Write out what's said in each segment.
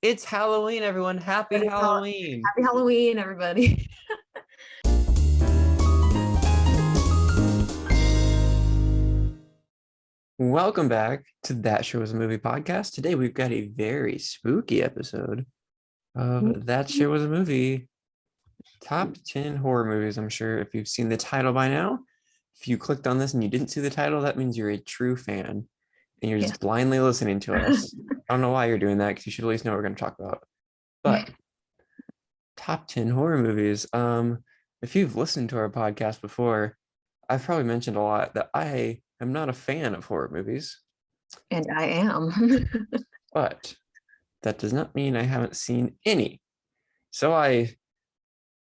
It's Halloween, everyone. Happy Halloween. Happy Halloween, everybody. Welcome back to That Show Was a Movie podcast. Today we've got a very spooky episode of That Show Was a Movie. Top 10 horror movies. I'm sure if you've seen the title by now, if you clicked on this and you didn't see the title, that means you're a true fan and you're Yes. just blindly listening to us. I don't know why you're doing that because you should at least know what we're going to talk about. But top 10 horror movies. If you've listened to our podcast before, I've probably mentioned a lot that I am not a fan of horror movies, And I am. but that does not mean I haven't seen any. So I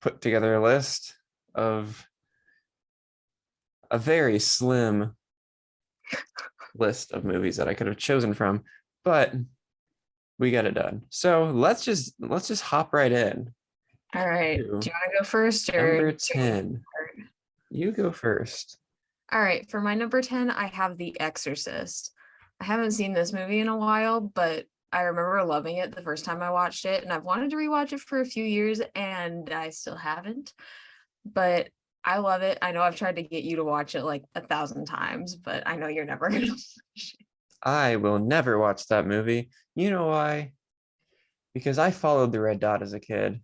put together a list of a very slim list of movies that I could have chosen from, but we got it done. So let's just hop right in. All right. Do you want to go first or Number 10. You go first. All right. For my number 10, I have The Exorcist. I haven't seen this movie in a while, but I remember loving it the first time I watched it, and I've wanted to rewatch it for a few years, and I still haven't. But I love it. I know I've tried to get you to watch it like 1,000 times, but I know you're never going to watch it. I will never watch that movie. You know why? Because I followed the red dot as a kid.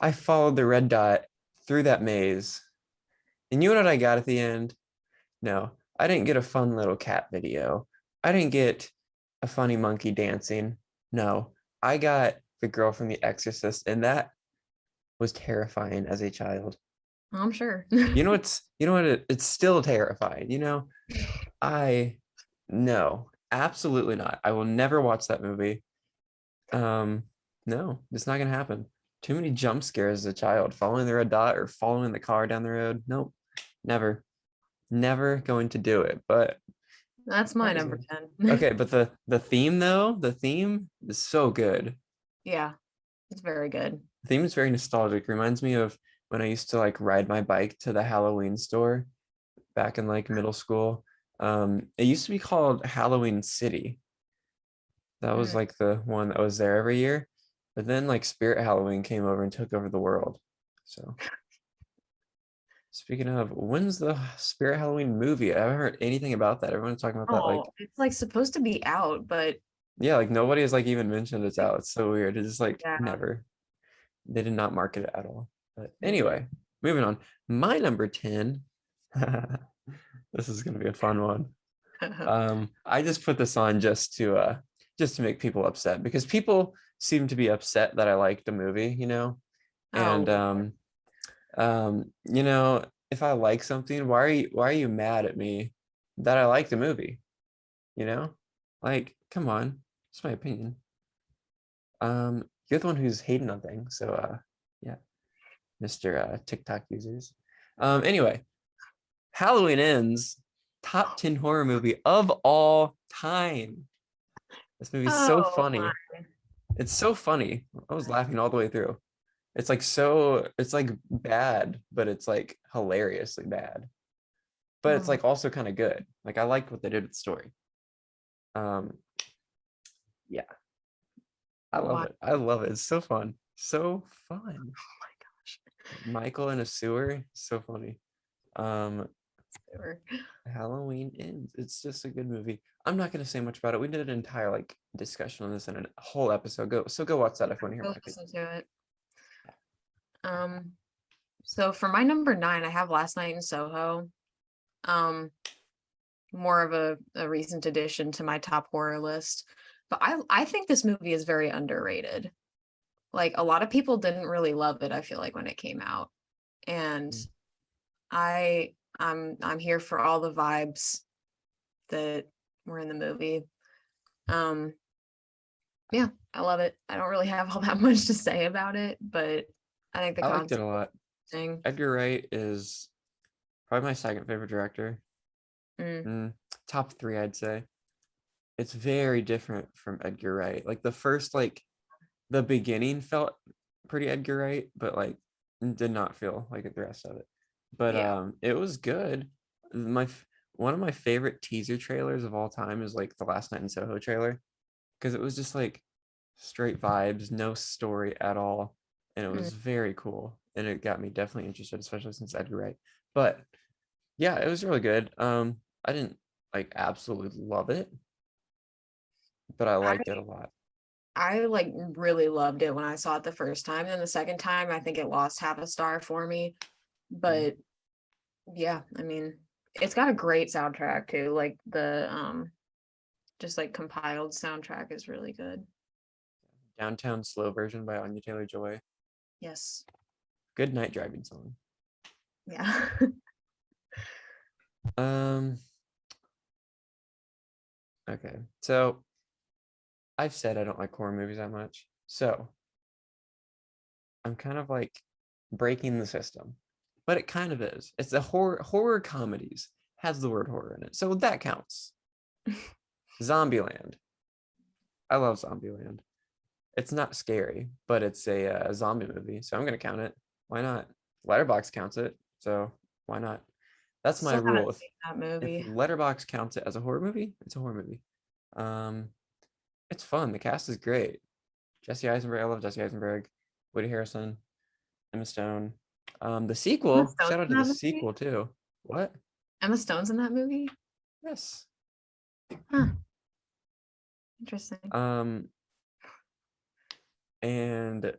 I followed the red dot through that maze. And you know what I got at the end? No, I didn't get a fun little cat video. I didn't get a funny monkey dancing. No, I got the girl from The Exorcist, and that was terrifying as a child. I'm sure. It's still terrifying. No, absolutely not. I will never watch that movie. No, it's not gonna happen. Too many jump scares as a child, following the red dot or following the car down the road. Nope, never going to do it. But That's my number 10. Okay, but the theme though, the theme is so good. Yeah, it's very good. The theme is very nostalgic. Reminds me of when I used to like ride my bike to the Halloween store back in like middle school. It used to be called Halloween City. That was like the one that was there every year. But then like Spirit Halloween came over and took over the world. So speaking of, when's the Spirit Halloween movie? I haven't heard anything about that. Everyone's talking about that. Like, it's like supposed to be out, but yeah, like nobody has like even mentioned it's out. It's so weird. It's just like yeah. they did not market it at all. But anyway, moving on. My number 10. This is gonna be a fun one. I just put this on just to make people upset because people seem to be upset that I liked the movie, and if I like something, why are you mad at me that I like the movie? Like, come on, it's my opinion. You're the one who's hating on things, so yeah, Mr. TikTok users. Anyway, Halloween Ends, top 10 horror movie of all time. This movie's so funny. My. It's so funny. I was laughing all the way through. It's like bad, but it's like hilariously bad. But it's like also kind of good. Like I liked what they did with the story. Yeah. I love it. It's so fun. So fun. Oh my gosh. Michael in a sewer. So funny. Halloween Ends. It's just a good movie. I'm not gonna say much about it. We did an entire like discussion on this in a whole episode. Go watch that if you want to hear my listen to it. So for my number 9, I have Last Night in Soho. More of a recent addition to my top horror list. But I think this movie is very underrated. Like a lot of people didn't really love it, I feel like, when it came out. And I'm here for all the vibes that were in the movie. Yeah, I love it. I don't really have all that much to say about it, but I think I liked it a lot. Edgar Wright is probably my second favorite director. Top 3, I'd say. It's very different from Edgar Wright. Like the beginning felt pretty Edgar Wright, but like did not feel like the rest of it. But it was good. One of my favorite teaser trailers of all time is like the Last Night in Soho trailer, because it was just like straight vibes, no story at all. And it Mm. was very cool. And it got me definitely interested, especially since Edgar Wright. But yeah, it was really good. I didn't like absolutely love it, but I I liked it a lot. I like really loved it when I saw it the first time. And the second time, I think it lost half a star for me. Mhm. But yeah, I mean, it's got a great soundtrack too. Like the just like compiled soundtrack is really good. Downtown Slow version by Anya Taylor-Joy. Yes. Good night driving song. Yeah. Um, okay. So I've said I don't like horror movies that much. So I'm kind of like breaking the system. But it kind of is. It's a horror comedies has the word horror in it. So that counts. Zombieland. I love Zombieland. It's not scary, but it's a zombie movie, so I'm gonna count it. Why not? Letterbox counts it, so why not? That's my Still haven't rule. seen that If movie. Letterbox counts it as a horror movie, it's a horror movie. Um, it's fun. The cast is great. Jesse Eisenberg, I love Jesse Eisenberg. Woody Harrelson, Emma Stone. The Emma sequel. Stone's Shout out in to the that movie? sequel too. What? Emma Stone's in that movie? Yes. Huh. Interesting. Um, and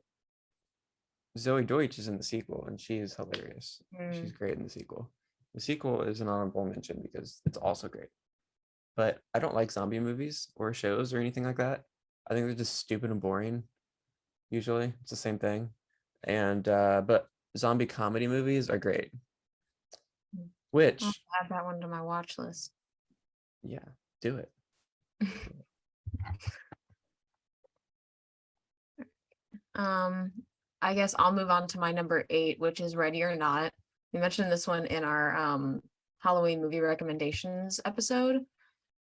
Zoe Deutsch is in the sequel, and she is hilarious. She's Mm. great in the sequel. The sequel is an honorable mention because it's also great. But I don't like zombie movies or shows or anything like that. I think they're just stupid and boring. Usually, it's the same thing. And but zombie comedy movies are great. I'll Which, add that one to my watch list. yeah, do it. Um, I guess I'll move on to my number 8, which is Ready or Not. We mentioned this one in our Halloween movie recommendations episode.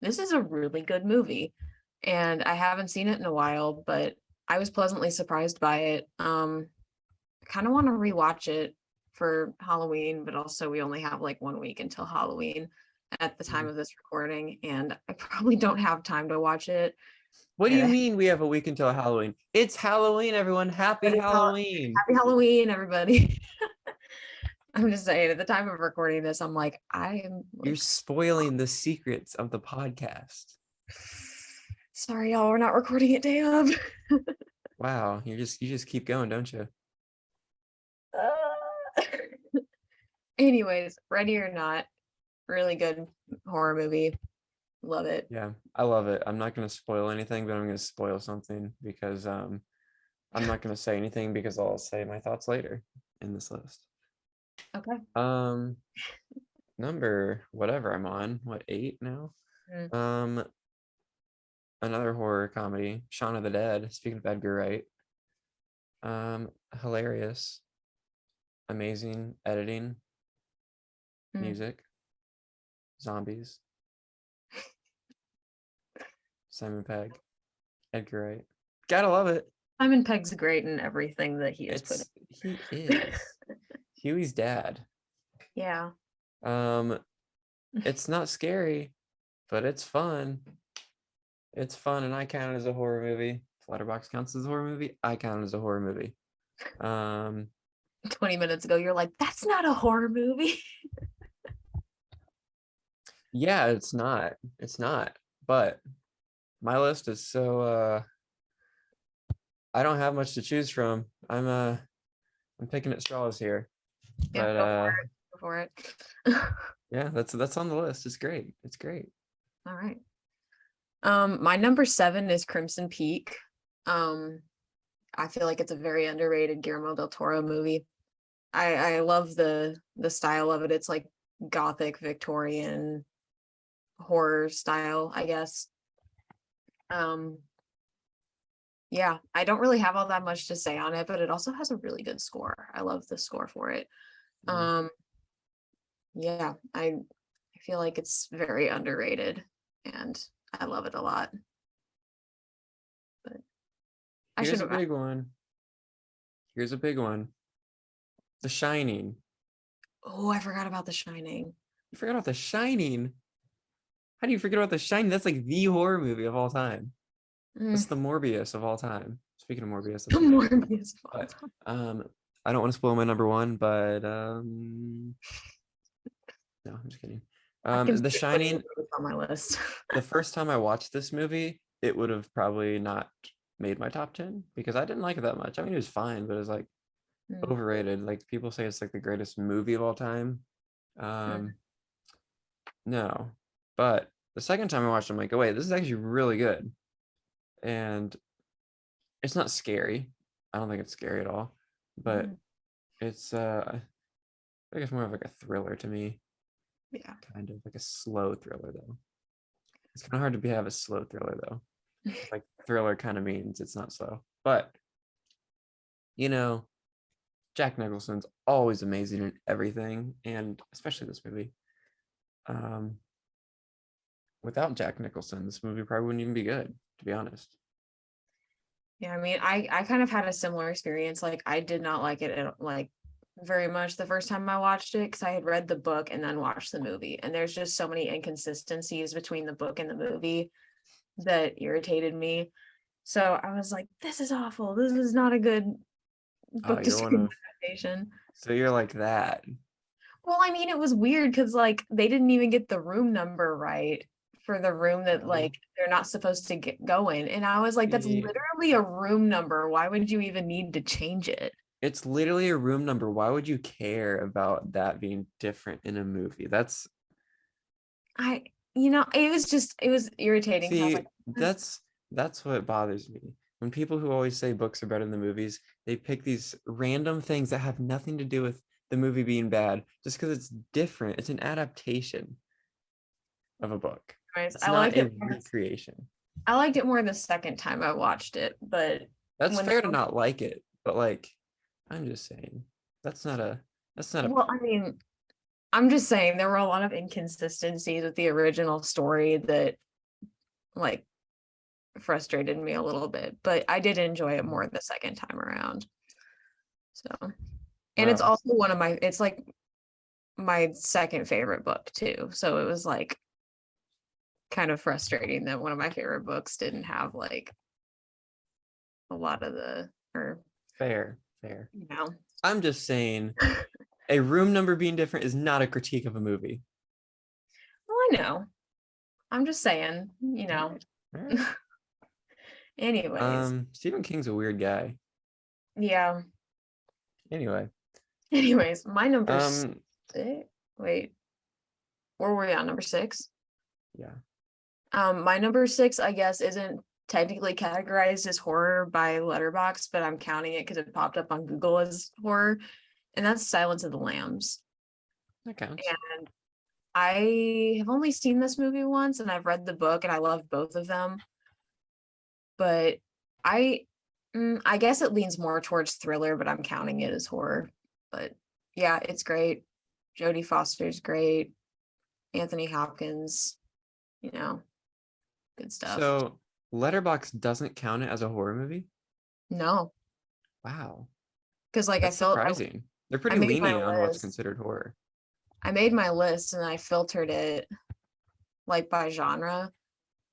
This is a really good movie, and I haven't seen it in a while, but I was pleasantly surprised by it. I kind of want to rewatch it for Halloween, but also we only have like 1 week until Halloween at the time Mhm. of this recording, and I probably don't have time to watch it. What do And you mean we have a week until Halloween? It's Halloween, everyone. Happy Halloween. Happy Halloween, everybody. I'm just saying, at the time of recording this, I'm like, I am You're like, spoiling the secrets of the podcast. sorry, y'all, we're not recording it day of. Wow, you just keep going, don't you? Anyways, Ready or Not, really good horror movie. Love it. Yeah, I love it. I'm not gonna spoil anything, but I'm gonna spoil something because I'm not gonna say anything because I'll say my thoughts later in this list. Okay. Um, number whatever I'm on, what 8 now? Mm, Um, another horror comedy, Shaun of the Dead. Speaking of Edgar Wright, hilarious, amazing editing, mm. music, zombies, Simon Pegg, Edgar Wright. Gotta love it. Simon Pegg's great in everything that he has put in. He is Huey's dad. Yeah. Um, it's not scary, but it's fun. It's fun, and I count it as a horror movie. If Letterbox counts as a horror movie, I count it as a horror movie. Um, 20 minutes ago, you're like, that's not a horror movie. yeah, it's not. It's not. But my list is so I don't have much to choose from. I'm picking at straws here. Yeah, But go for it. Go for it. yeah, that's on the list. It's great. It's great. All right. My number 7 is Crimson Peak. Um, I feel like it's a very underrated Guillermo del Toro movie. I love the style of it. It's like gothic Victorian horror style, I guess. Um, yeah, I don't really have all that much to say on it, but it also has a really good score. I love the score for it. Mhm. Um, yeah, I feel like it's very underrated and I love it a lot. But I Here's should a have. big one. Here's a big one. The Shining. Oh, I forgot about The Shining. You forgot about The Shining. How do you forget about The Shining? That's like the horror movie of all time. It's the Morbius of all time. Speaking of Morbius, that's Morbius. but I don't want to spoil my number one, but no, I'm just kidding. I The consider putting Shining, it on my list. the first time I watched this movie, it would have probably not made my top 10 because I didn't like it that much. I mean, it was fine, but it was like Mm, overrated. Like people say it's like the greatest movie of all time. mm. Um, no, but the second time I watched it, I'm like, oh wait, this is actually really good. And it's not scary. I don't think it's scary at all, but Mm. it's I think it's more of like a thriller to me, Yeah. kind of like a slow thriller though. It's kind of hard to have a slow thriller though. Like thriller kind of means it's not slow, but you know, Jack Nicholson's always amazing in everything, and especially this movie. Um, Without Jack Nicholson, this movie probably wouldn't even be good, to be honest. Yeah, I mean, I kind of had a similar experience. Like, I did not like it like very much the first time I watched it because I had read the book and then watched the movie, and there's just so many inconsistencies between the book and the movie that irritated me. So I was like, this is awful. This is not a good Oh, book to you're one screen of adaptation. so you're like that. Well, I mean, it was weird because like they didn't even get the room number right for the room that No, like they're not supposed to get going. And I was like, that's see, literally a room number. Why would you even need to change it? it's literally a room number. Why would you care about that being different in a movie? That's I, it was irritating because I was like, see, that's what bothers me. When people who always say books are better than movies, they pick these random things that have nothing to do with the movie being bad just because it's different. It's an adaptation of a book. anyways, It's not a recreation. I liked it more the second time I watched it, but That's when fair to not like it, but like I'm just saying that's not a well, I mean, I'm just saying there were a lot of inconsistencies with the original story that like frustrated me a little bit, but I did enjoy it more the second time around. So, and it's well, also it's like my second favorite book too. So it was like kind of frustrating that one of my favorite books didn't have like a lot of or fair. you know. I'm just saying a room number being different is not a critique of a movie. Well, I know. I'm just saying, All right. All right. Anyways, Stephen King's a weird guy. yeah. Anyway, Anyways, my number um, six. Wait, where were we on number six? yeah. My number six, I guess, isn't technically categorized as horror by Letterboxd, but I'm counting it because it popped up on Google as horror, and that's Silence of the Lambs. That counts. And I have only seen this movie once, and I've read the book, and I love both of them. But I, I guess it leans more towards thriller, but I'm counting it as horror. But yeah, it's great. Jodie Foster's great. Anthony Hopkins, you know, good stuff. So Letterbox doesn't count it as a horror movie. No, Wow, because like that's surprising. They're I pretty made my lenient on what's list. considered horror. I made my list and I filtered it like by genre,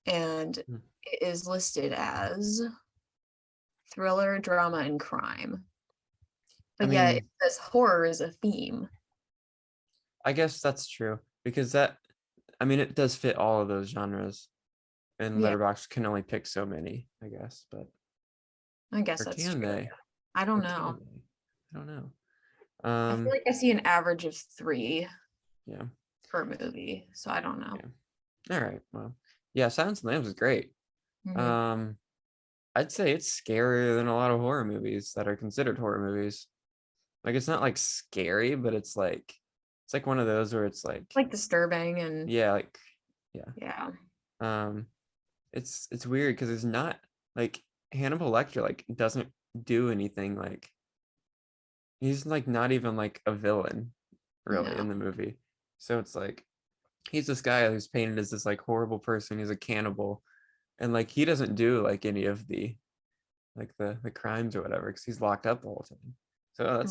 and Hmm. it is listed as thriller, drama, and crime. I But yeah, it mean, says horror is a theme. I guess that's true because that, I mean, it does fit all of those genres, and Yeah, Letterbox can only pick so many, I guess. But I guess or that's can true. they? I don't Or can know. they? I don't know. I feel like I see an average of 3 Yeah, per movie, so I don't know. yeah. All right. Well, yeah. Silence of the Lambs is great. Mhm. Um, I'd say it's scarier than a lot of horror movies that are considered horror movies. Like it's not like scary, but it's like one of those where it's like Like disturbing and yeah, like yeah. yeah. Um, it's weird because it's not like Hannibal Lecter like doesn't do anything like he's like not even like a villain really No. in the movie. So it's like he's this guy who's painted as this like horrible person. He's a cannibal, and like he doesn't do like any of the like the crimes or whatever because he's locked up the whole time. So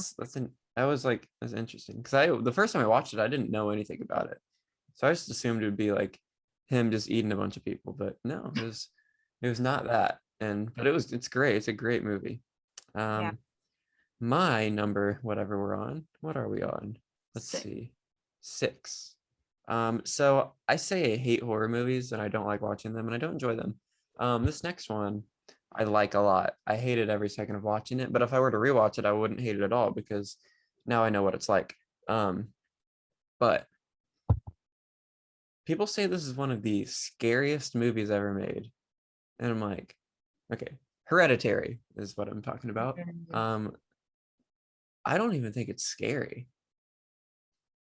that was like that's interesting because I the first time I watched it I didn't know anything about it, so I just assumed it would be like him just eating a bunch of people, but no, It was not that, and but it's great. It's a great movie. Yeah. Um, my number, whatever we're on, what are we on? Let's Sick. see, 6. So I say I hate horror movies and I don't like watching them and I don't enjoy them. This next one I like a lot. I hated every second of watching it, but if I were to rewatch it, I wouldn't hate it at all because now I know what it's like. But people say this is one of the scariest movies ever made, and I'm like, okay, Hereditary is what I'm talking about. Mhm. Um, I don't even think it's scary.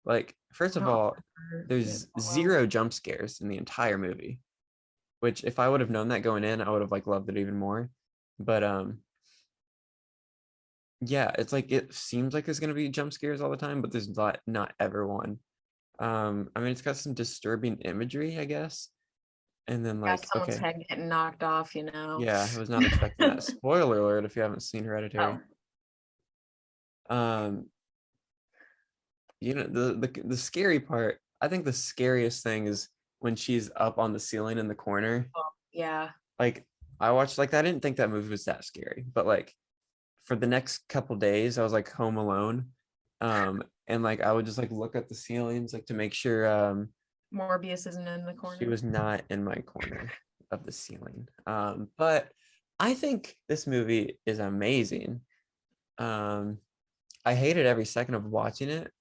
Like, first I of don't all, remember it there's well. zero jump scares in the entire movie, which if I would have known that going in, I would have like loved it even more. But yeah, it's like it seems like there's gonna be jump scares all the time, but there's not ever one. I mean, it's got some disturbing imagery, I guess. And then Yeah, like, someone's okay, head getting knocked off, you know. yeah, I was not expecting that. Spoiler alert if you haven't seen Oh, Hereditary. Um, the scary part, I think the scariest thing is when she's up on the ceiling in the corner. well, yeah. Like I watched like I didn't think that movie was that scary, but like for the next couple days I was like home alone. And like I would just like look at the ceilings like to make sure Morbius isn't in the she corner. was not in my corner of the ceiling. But I think this movie is amazing. Um, I hated every second of watching it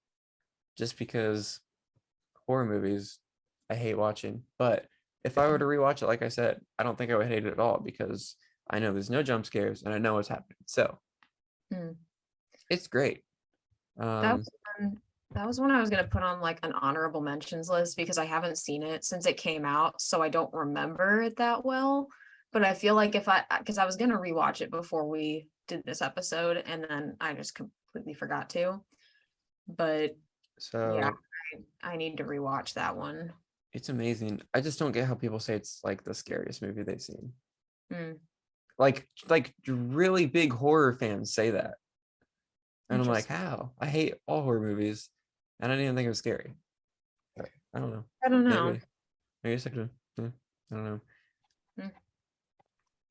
just because horror movies I hate watching. But if I were to rewatch it, like I said, I don't think I would hate it at all because I know there's no jump scares and I know what's happening. So Hmm. it's great. That Um, was one, that was one I was gonna put on like an honorable mentions list because I haven't seen it since it came out, so I don't remember it that well. But I feel like because I was gonna rewatch it before we did this episode, and then I just completely forgot to. But yeah, so I need to rewatch that one. it's amazing. I just don't get how people say it's like the scariest movie they've seen. Hmm, Like really big horror fans say that. And I'm like, interesting. how? I hate all horror movies. And I didn't even think it was scary. But I don't know. I don't know. Maybe. Maybe it's like, I don't know.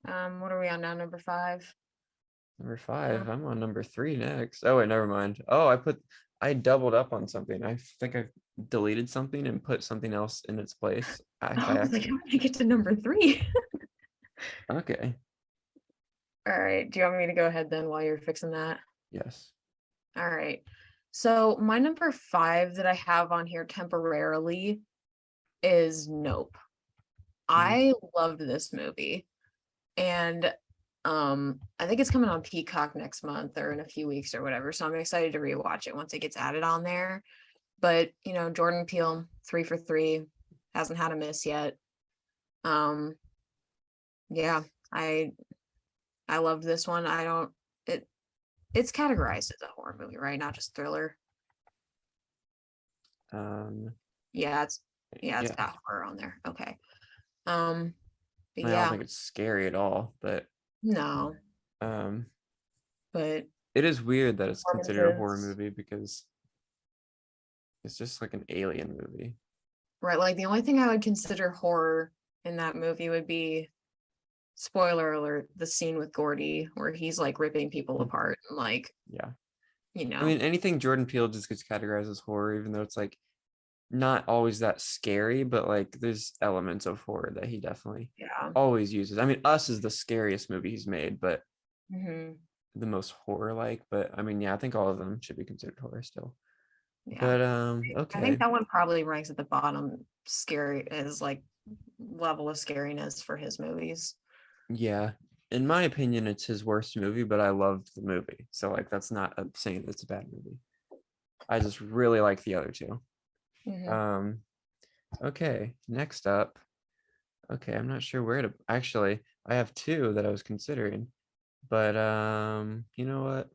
Hmm. What are we on now? Number five. Number Uh, 5. I'm on number 3 next. Oh wait, never mind. Oh, I doubled up on something. I think I deleted something and put something else in its place by I was like, accident. how did I get to number three? Okay. All right. Do you want me to go ahead then while you're fixing that? Yes. All right. So my number five that I have on here temporarily is Nope. Mm, I loved this movie. And I think it's coming on Peacock next month or in a few weeks or whatever. So I'm excited to rewatch it once it gets added on there. But Jordan Peele, 3 for 3, hasn't had a miss yet. Um, yeah, I loved this one. I don't it it's categorized as a horror movie, right? Not just thriller. Um, Yeah, it's yeah. got horror on there. Okay. Um, but I don't yeah, think it's scary at all, but no, um but it is weird that it's considered a horror performances, movie because it's just like an alien movie. right? Like the only thing I would consider horror in that movie would be, spoiler alert, the scene with Gordy where he's like ripping people Mm, apart and like, yeah. you I know, mean, anything Jordan Peele just gets categorized as horror, even though it's like not always that scary, but like there's elements of horror that he definitely yeah. always uses. I mean, Us is the scariest movie he's made, but Hmm. the most horror like. But I mean, yeah, I think all of them should be considered horror still. Yeah. But I think okay. that one probably ranks at the bottom, scary as like level of scariness for his movies. Yeah. In my opinion, it's his worst movie, but I loved the movie. So like that's not saying it's a bad movie. I just really like the other two. Hmm. Um, okay, next up. Okay, I'm not sure where to actually I have two that I was considering, but you know what?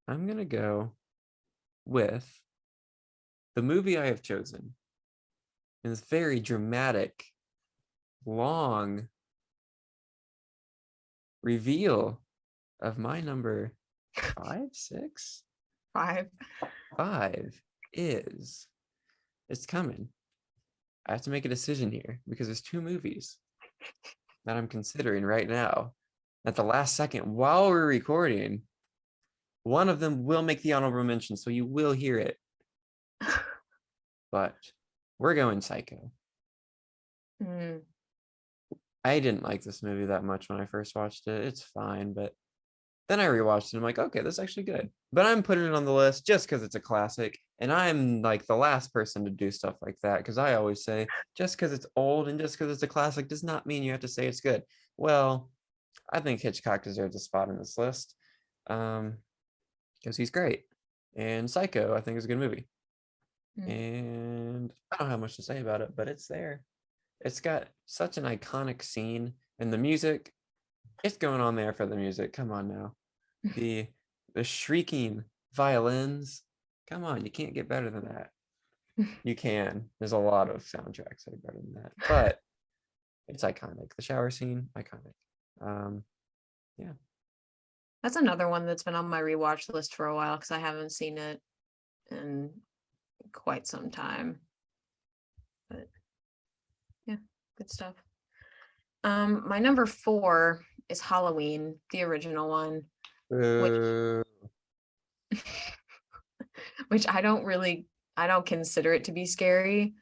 I'm gonna go with the movie I have chosen. And this very dramatic, long reveal of my number 5, 6, Five. 5 is it's coming I have to make a decision here because there's two movies that I'm considering right now. At the last second, while we're recording, one of them will make the honorable mention, so you will hear it. But we're going Psycho. Mm. I didn't like this movie that much when I first watched it. It's fine, but then I rewatched it and I'm like, okay, this is actually good. But I'm putting it on the list just because it's a classic. And I'm like the last person to do stuff like that because I always say just because it's old and just because it's a classic does not mean you have to say it's good. Well, I think Hitchcock deserves a spot in this list because he's great. And Psycho, I think, is a good movie. Mm. And I don't have much to say about it, but it's there. It's got such an iconic scene, and the music, it's going on there for the music. Come on now. The shrieking violins. Come on, you can't get better than that. You can. There's a lot of soundtracks that are better than that, but it's iconic. The shower scene, iconic. Yeah. That's another one that's been on my rewatch list for a while because I haven't seen it in quite some time. But yeah, good stuff. My number 4 is Halloween, the original one, which Uh, which I don't consider it to be scary,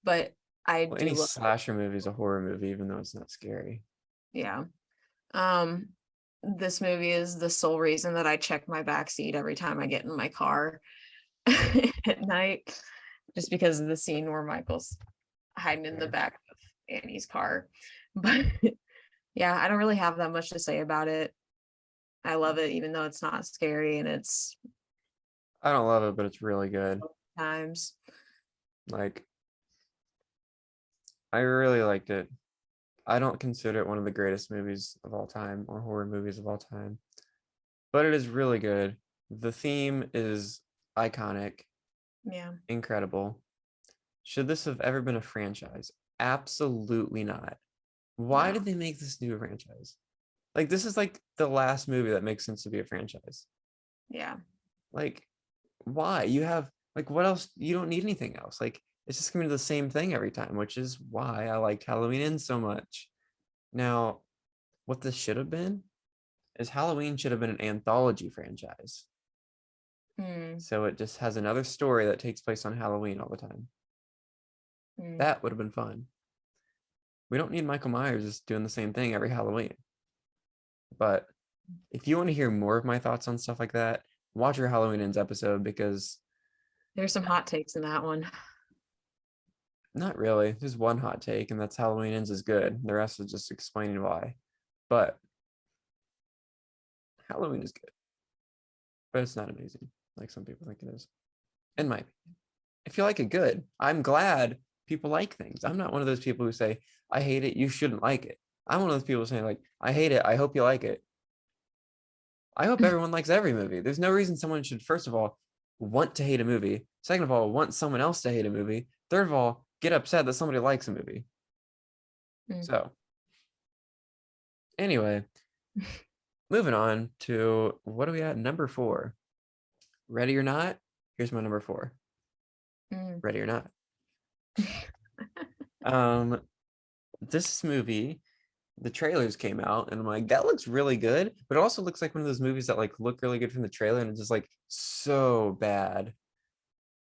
but I well, do any love, slasher movie is a horror movie, even though it's not scary. yeah. Um, this movie is the sole reason that I check my back seat every time I get in my car at night, just because of the scene where Michael's hiding in the Fair. back of Annie's car. But yeah, I don't really have that much to say about it. I love it, even though it's not scary and it's I don't love it, but it's really good. times. Like, I really liked it. I don't consider it one of the greatest movies of all time or horror movies of all time, but it is really good. The theme is iconic, Yeah. incredible. Should this have ever been a franchise? Absolutely not. Why No. did they make this new franchise? Like, this is like the last movie that makes sense to be a franchise. Yeah. Like, why? You have, like, what else? You don't need anything else. Like, it's just gonna be the same thing every time, which is why I liked Halloween Ends so much. Now, what this should have been is Halloween should have been an anthology franchise. Mm, So it just has another story that takes place on Halloween all the time. mm. That would have been fun. We don't need Michael Myers just doing the same thing every Halloween. But if you want to hear more of my thoughts on stuff like that, watch your Halloween Ends episode because There's some hot takes in that one. not really. There's one hot take, and that's Halloween Ends is good. The rest is just explaining why. But Halloween is good, but it's not amazing like some people think it is. In my opinion, if you like it, good. I'm glad people like things. I'm not one of those people who say, I hate it, you shouldn't like it. I'm one of those people saying, like, I hate it, I hope you like it. I hope everyone likes every movie. There's no reason someone should, first of all, want to hate a movie. Second of all, want someone else to hate a movie. Third of all, get upset that somebody likes a movie. Mm. So, anyway, moving on to what are we at? Number 4. Ready or not? Here's my number 4. Mm. Ready or not? Um, this movie, the trailers came out, and I'm like, that looks really good, but it also looks like one of those movies that like look really good from the trailer, and it's just like so bad.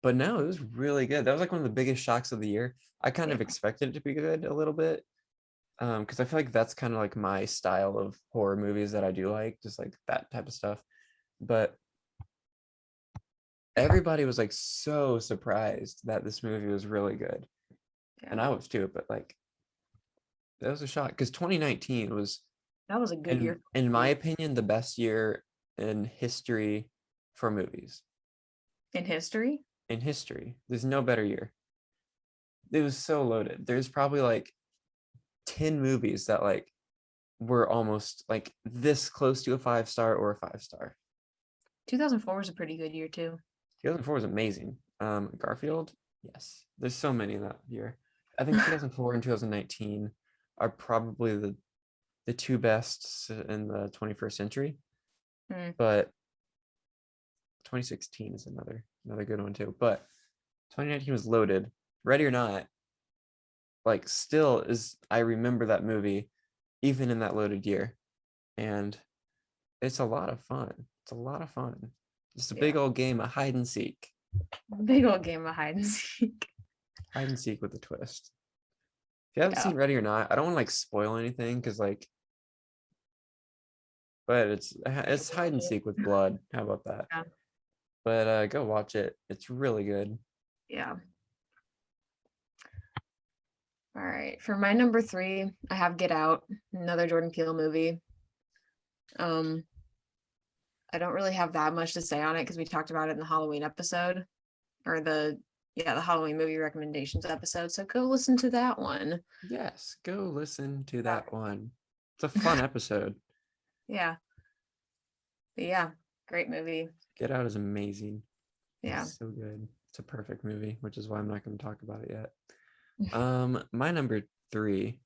But no, it was really good. That was like one of the biggest shocks of the year. I kind Yeah. of expected it to be good a little bit, because I feel like that's kind of like my style of horror movies that I do like, just like that type of stuff. But everybody was like so surprised that this movie was really good, Yeah. and I was too. But like, that was a shock because 2019 was, That was a good in year. in my opinion, the best year in history for movies. In history. In history, there's no better year. It was so loaded. There's probably like 10 movies that like were almost like this close to a 5-star or a 5-star. 2004 was a pretty good year too. 2004 was amazing. Garfield, yes. There's so many in that year. I think 2004 and 2019 are probably the two best in the 21st century. Mm. But 2016 is another good one too. But 2019 was loaded. Ready or not, like still is, I remember that movie even in that loaded year. And it's a lot of fun. It's a lot of fun. Just a big Yeah. old game of hide and seek. Big old game of hide and seek. Hide and seek with a twist. If you haven't Yeah. seen Ready or Not, I don't want to like spoil anything because like, but it's hide and seek with blood. How about that? Yeah. But go watch it. It's really good. Yeah. All right. For my number 3, I have Get Out, another Jordan Peele movie. Um, I don't really have that much to say on it because we talked about it in the Halloween episode, or the Halloween movie recommendations episode. So go listen to that one. Yes, go listen to that one. It's a fun episode. Yeah. But yeah, great movie. Get Out is amazing. Yeah. It's so good. It's a perfect movie, which is why I'm not going to talk about it yet. My number 3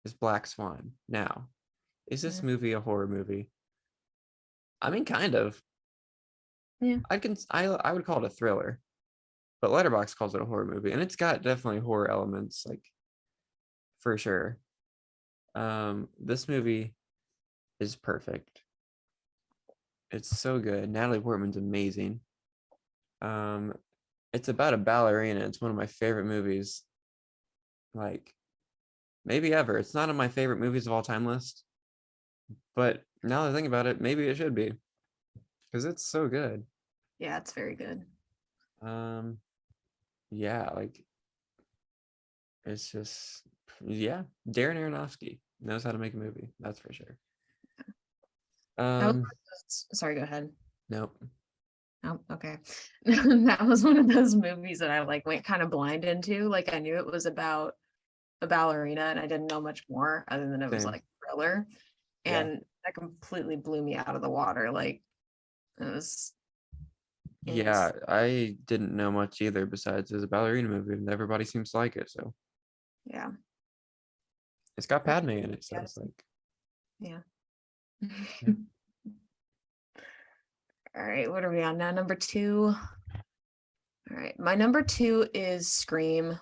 is Black Swan. Now, is this movie a horror movie? I mean, kind of. Yeah. I would call it a thriller, but Letterboxd calls it a horror movie, and it's got definitely horror elements, like for sure. This movie is perfect. It's so good. Natalie Portman's amazing. It's about a ballerina. It's one of my favorite movies, like maybe ever. It's not on my favorite movies of all time list, but now that I think about it, maybe it should be because it's so good. Yeah, it's very good. Yeah, like it's just yeah. Darren Aronofsky knows how to make a movie. That's for sure. Sorry, go ahead. Nope. Oh, okay. That was one of those movies that I like went kind of blind into. Like I knew it was about a ballerina and I didn't know much more other than it was Same. like thriller. Yeah. And that completely blew me out of the water. Like it was Yeah, I didn't know much either besides it's a ballerina movie and everybody seems to like it. So yeah. it's got Padme in it. So Yeah. it's like, Yeah. yeah. All right, what are we on now? Number 2. All right, my number 2 is Scream.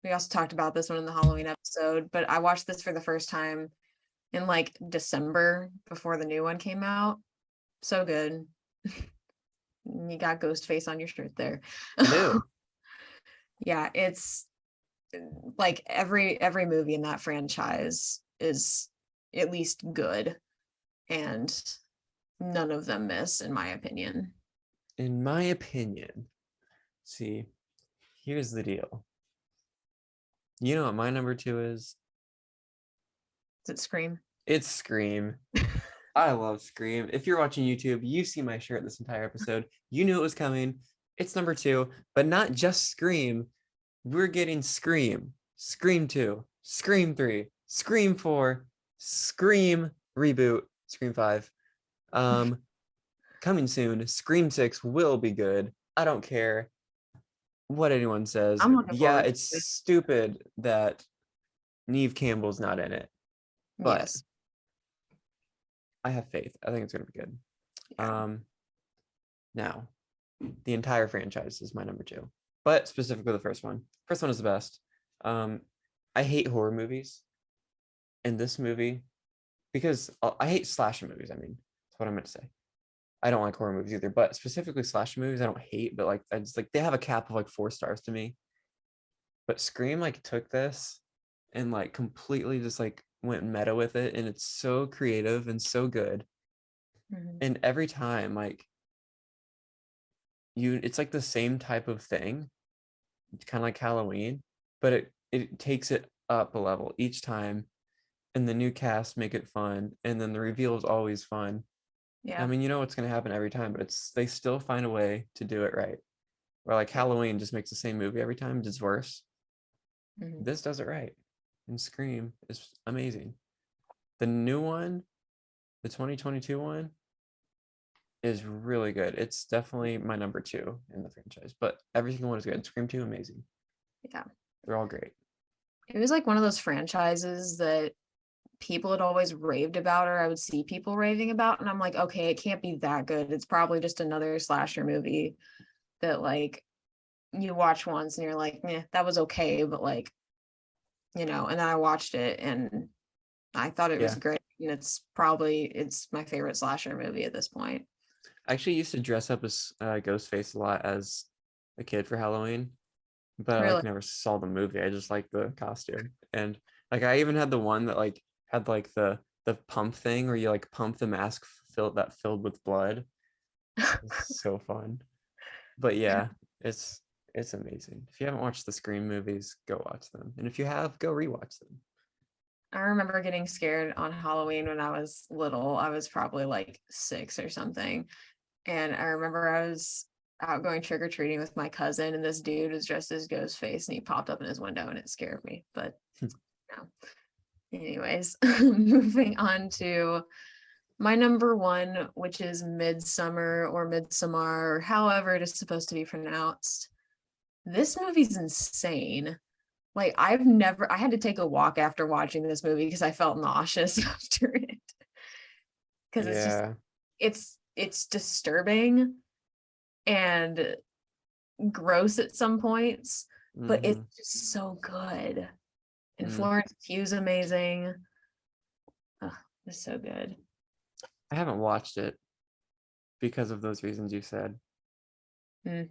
We also talked about this one in the Halloween episode, but I watched this for the first time in like December before the new one came out. So good. You got Ghostface on your shirt there. I do. Yeah, it's like every movie in that franchise is at least good, and none of them miss, in my opinion. In my opinion, see, here's the deal. You know what my number 2 is? Is it Scream? It's Scream. I love Scream. If you're watching YouTube, you see my shirt this entire episode. You knew it was coming. It's number 2, but not just Scream. We're getting Scream, Scream 2, Scream 3, Scream 4, Scream reboot, Scream 5. Coming soon. Scream 6 will be good. I don't care what anyone says. I'm looking Yeah, forward to it's it. stupid that Neve Campbell's not in it, but Yes. I have faith. I think it's gonna be good. Yeah. Now, the entire franchise is my number 2, but specifically the first one. First one is the best. I hate horror movies, and this movie, because I hate slasher movies. I mean, that's what I meant to say. I don't like horror movies either, but specifically slasher movies, I don't hate, but like I just like they have a cap of like 4 stars to me. But Scream like took this and like completely just like went meta with it, and it's so creative and so good. Mhm. And every time like it's like the same type of thing. It's kind of like Halloween, but it takes it up a level each time, and the new cast make it fun, and then the reveal is always fun. I Yeah. mean, you know what's going to happen every time, but they still find a way to do it right. Or like Halloween just makes the same movie every time, just worse. Mhm. This does it right. And Scream is amazing. The new one, the 2022 one, is really good. It's definitely my number 2 in the franchise, but every single one is good. Scream 2, amazing. Yeah. They're all great. It was like one of those franchises that people had always raved about, or I would see people raving about, and I'm like, okay, it can't be that good. It's probably just another slasher movie that like you watch once and you're like, that was okay, but like, and then I watched it and I thought it was Yeah. great. And it's my favorite slasher movie at this point. I actually used to dress up as Ghostface a lot as a kid for Halloween, but I Really? like never saw the movie. I just liked the costume. And like I even had the one that like had like the pump thing where you like pump the mask filled with blood. It's so fun. But yeah, it's it's amazing. If you haven't watched the Scream movies, go watch them. And if you have, go rewatch them. I remember getting scared on Halloween when I was little. I was probably like 6 or something. And I remember I was out going trick or treating with my cousin, and this dude was dressed as Ghostface, and he popped up in his window, and it scared me. But no. Anyways, moving on to my number one, which is Midsummer or Midsummer, or however it is supposed to be pronounced. This movie's insane. Like I had to take a walk after watching this movie because I felt nauseous after it. Because Yeah. it's disturbing and gross at some points, but it's Mm-hmm. just so good. And Mm. Florence Pugh's amazing. Oh, it's so good. I haven't watched it because of those reasons you said. Mm,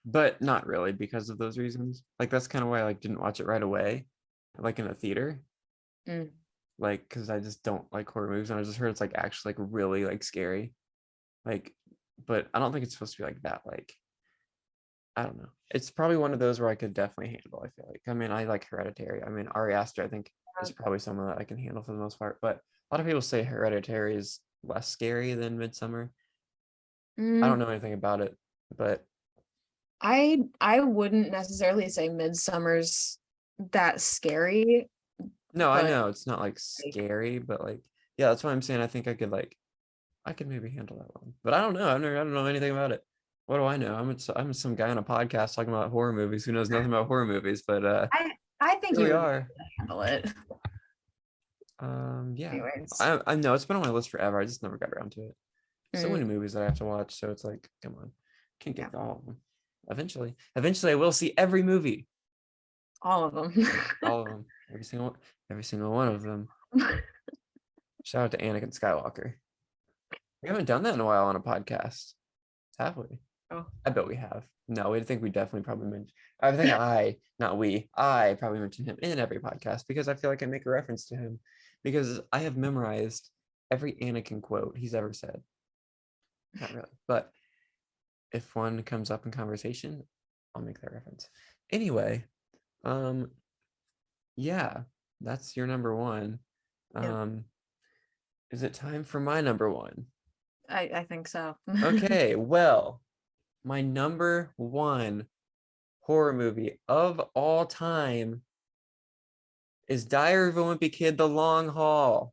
But not really because of those reasons. Like that's kind of why I like didn't watch it right away, like in a theater. mm. Like because I just don't like horror movies, and I just heard it's like actually like really like scary. Like, but I don't think it's supposed to be like that. Like, I don't know. It's probably one of those where I could definitely handle. I feel like. I mean, I like Hereditary. I mean, Ari Aster, I think, is probably someone that I can handle for the most part. But a lot of people say Hereditary is less scary than Midsummer. I don't Mm, know anything about it, but I wouldn't necessarily say Midsummer's that scary, no, I but know it's not like like scary, but like yeah, that's why I'm saying I think I could maybe handle that one. But I don't know. I don't know anything about it. What do I know? I'm some guy on a podcast talking about horror movies who knows nothing about horror movies, but I I think here you we would be are. able to handle it. Yeah. Anyways. I know it's been on my list forever. I just never got around to it. So Mm, many movies that I have to watch, so it's like, come on. Can't yeah, get to all of them. Eventually I will see every movie. all of them. All of them. Every single one of them. Shout out to Anakin Skywalker. We haven't done that in a while on a podcast, have we? Oh, I bet we have. No, I think we definitely probably mentioned. I think not we, I probably mentioned him in every podcast because I feel like I make a reference to him because I have memorized every Anakin quote he's ever said. Not really, but if one comes up in conversation, I'll make that reference. Anyway, um, yeah, that's your number one. yeah, Um, is it time for my number one? I think so. Okay, well, my number one horror movie of all time is Diary of a Wimpy Kid: The Long Haul.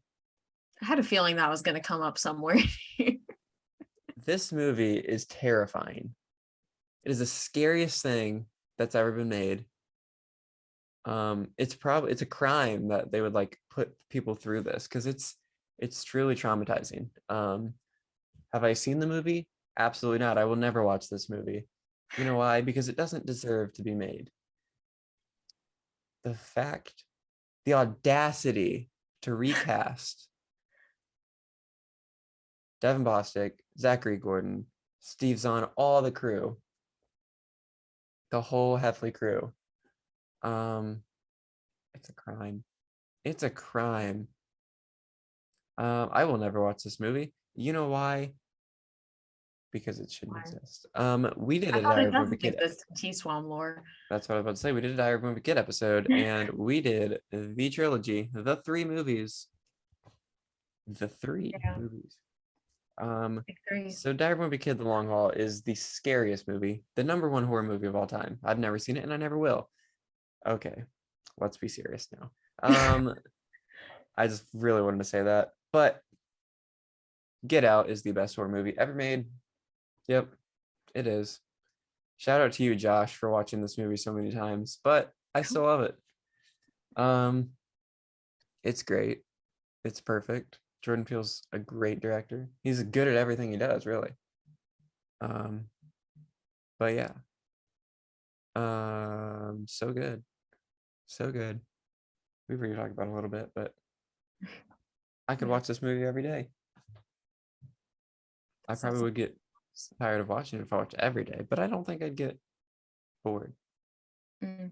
I had a feeling that was going to come up somewhere. This movie is terrifying. It is the scariest thing that's ever been made. It's a crime that they would like put people through this because it's truly traumatizing. Have I seen the movie? Absolutely not. I will never watch this movie. You know why? Because it doesn't deserve to be made. The fact, the audacity to recast Devin Bostick, Zachary Gordon, Steve Zahn, all the crew, the whole Heffley crew. Um, it's a crime. It's a crime. I will never watch this movie. You know why? Because it shouldn't Why? exist. We did I a thought Diary it of a doesn't Wimpy Kid. exist in T-Swam lore. That's what I was about to say. We did a Diary of a Wimpy Kid episode, and we did the trilogy, the three movies, the three Yeah, movies. I agree. So Diary of a Wimpy Kid: The Long Haul is the scariest movie, the number one horror movie of all time. I've never seen it, and I never will. Okay, let's be serious now. I just really wanted to say that, but Get Out is the best horror movie ever made. Yep, it is. Shout out to you, Josh, for watching this movie so many times, but I still love it. Um, it's great. It's perfect. Jordan Peele's a great director. He's good at everything he does, really. Um, but yeah, So good. So good. We've already talked about it a little bit, but I could watch this movie every day. I probably would get tired of watching it if I watched it every day, but I don't think I'd get bored. Mm.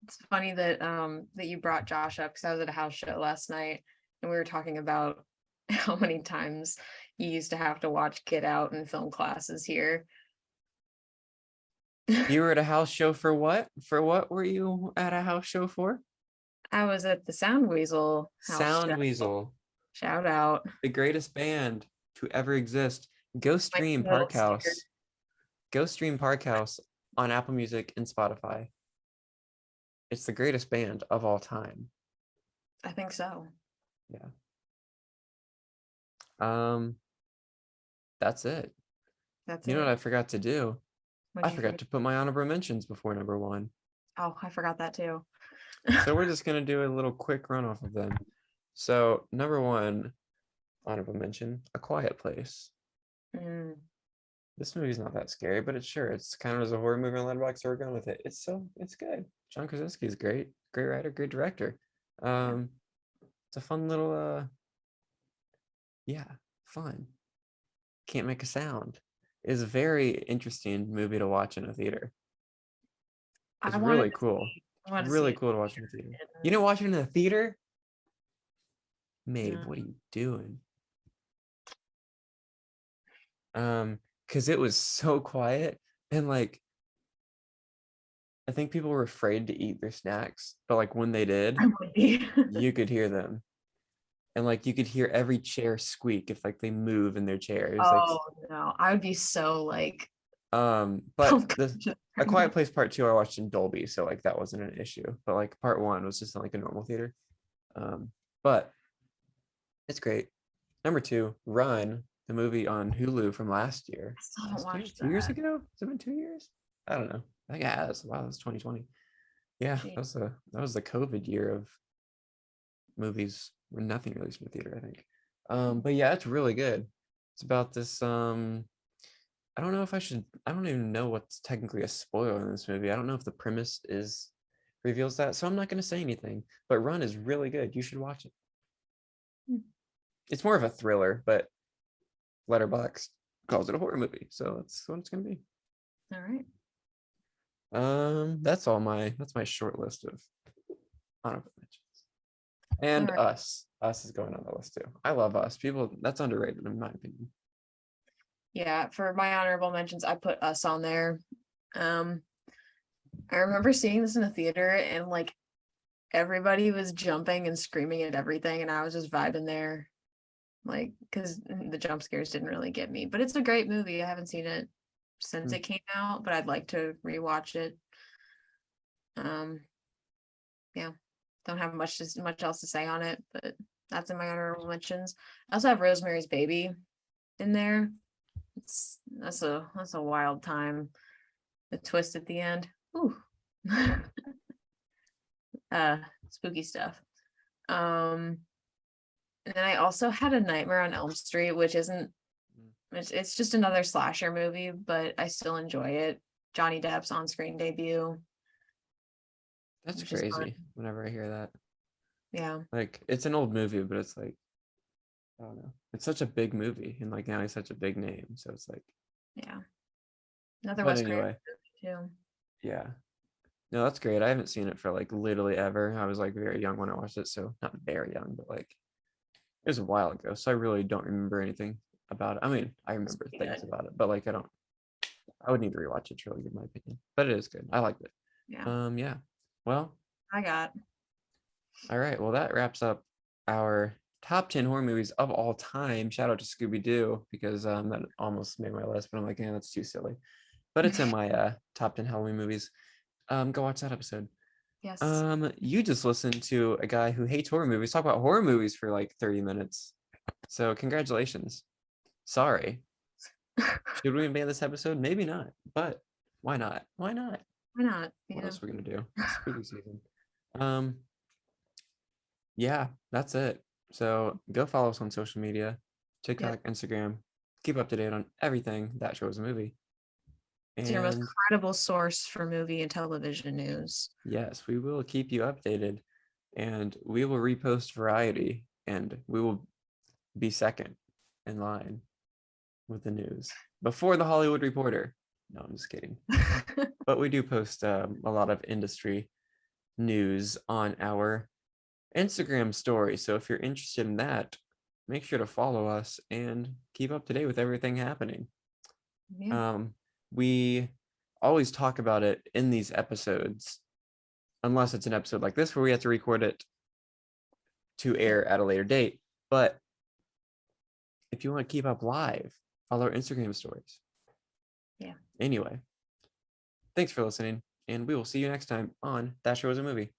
It's funny that that you brought Josh up because I was at a house show last night and we were talking about how many times you used to have to watch Get Out in film classes here. You were at a house show for what? For what were you at a house show for? I was at the Sound Weasel house Sound show. Weasel, Shout out. the greatest band to ever exist. Go My stream little Park sticker. House. Go stream Park House on Apple Music and Spotify. It's the greatest band of all time. I think so. Yeah. That's it. That's You know what it. I forgot to do? What'd I you forgot forget? to put my honorable mentions before number one. Oh, I forgot that too. So we're just gonna do a little quick run off of them. So number one, honorable mention, A Quiet Place. Mm, This movie's not that scary, but it's kind of as a horror movie on Letterboxd, so we're going with it. It's good. John Krasinski is great, great writer, great director. yeah. It's a fun little yeah, fun. Can't make a sound. It's a very interesting movie to watch in a theater. It's I wanted really to cool. see. I want to see Really it. cool to watch in the theater. You know, watching in the theater? Maeve, No. what are you doing? Because it was so quiet and like I think people were afraid to eat their snacks, but like when they did, I would be. you could hear them. And like you could hear every chair squeak if like they move in their chairs. Like Oh no, I would be so like but the self-conscious A right Quiet now. Place Part 2 I watched in Dolby, so like that wasn't an issue. But like Part 1 was just in like a normal theater. But it's great. Number two, Run, the movie on Hulu from last year. I still haven't Last year? watched 2 years that. ago? Has it been 2 years? I don't know. I think it has. Wow, that's 2020. Yeah, Gee. that was the COVID year of movies where nothing released in the theater, I think. But yeah, it's really good. It's about this I don't know if I don't even know what's technically a spoiler in this movie. I don't know if the premise is reveals that, so I'm not gonna say anything. But Run is really good. You should watch it. Hmm. It's more of a thriller, but Letterboxd calls it a horror movie, so that's what it's gonna be. All right. That's my short list of honorable mentions. All And right. Us. Us is going on the list too. I love Us. People, that's underrated in my opinion. Yeah, for my honorable mentions, I put Us on there. Um, I remember seeing this in a theater and like everybody was jumping and screaming at everything, and I was just vibing there. Like, because the jump scares didn't really get me. But it's a great movie. I haven't seen it since Hmm. it came out, but I'd like to rewatch it. Um, yeah. Don't have much else to say on it, but that's in my honorable mentions. I also have Rosemary's Baby in there. That's a wild time. The twist at the end. Ooh. uh spooky stuff. Um and then I also had A Nightmare on Elm Street, which isn't it's just another slasher movie, but I still enjoy it. Johnny Depp's on-screen debut, That's which is fun. crazy whenever I hear that. Yeah. Like it's an old movie, but it's like I don't know. It's such a big movie, and like now he's such a big name, so it's like. Yeah. Another But Wes Craven anyway, movie too. yeah. No, that's great. I haven't seen it for like literally ever. I was like very young when I watched it, so not very young, but like it was a while ago, so I really don't remember anything about it. I mean, I It's remember pretty things good. about it, but like I don't. I would need to rewatch it to really give my opinion, but it is good. I liked it. Yeah. Yeah. Well, I got. all right. Well, that wraps up our top 10 horror movies of all time. Shout out to Scooby Doo because that almost made my list, but I'm like, yeah, that's too silly. But it's in my top 10 Halloween movies. Go watch that episode. Yes. You just listened to a guy who hates horror movies talk about horror movies for like 30 minutes. So congratulations. Sorry. Should we have made this episode? Maybe not, but why not? Why not? Why not? What Yeah. else are we gonna do? It's spooky season. Um, yeah, that's it. So go follow us on social media, Yep. TikTok, Instagram. Keep up to date on everything that shows a movie. It's your most And credible source for movie and television news. yes, we will keep you updated, and we will repost Variety, and we will be second in line with the news before the Hollywood Reporter. No, I'm just kidding. But we do post a lot of industry news on our Instagram story. So if you're interested in that, make sure to follow us and keep up to date with everything happening. Yeah. We always talk about it in these episodes, unless it's an episode like this where we have to record it to air at a later date. But if you want to keep up live, follow our Instagram stories. Yeah. Anyway, thanks for listening, and we will see you next time on That Show Was a Movie.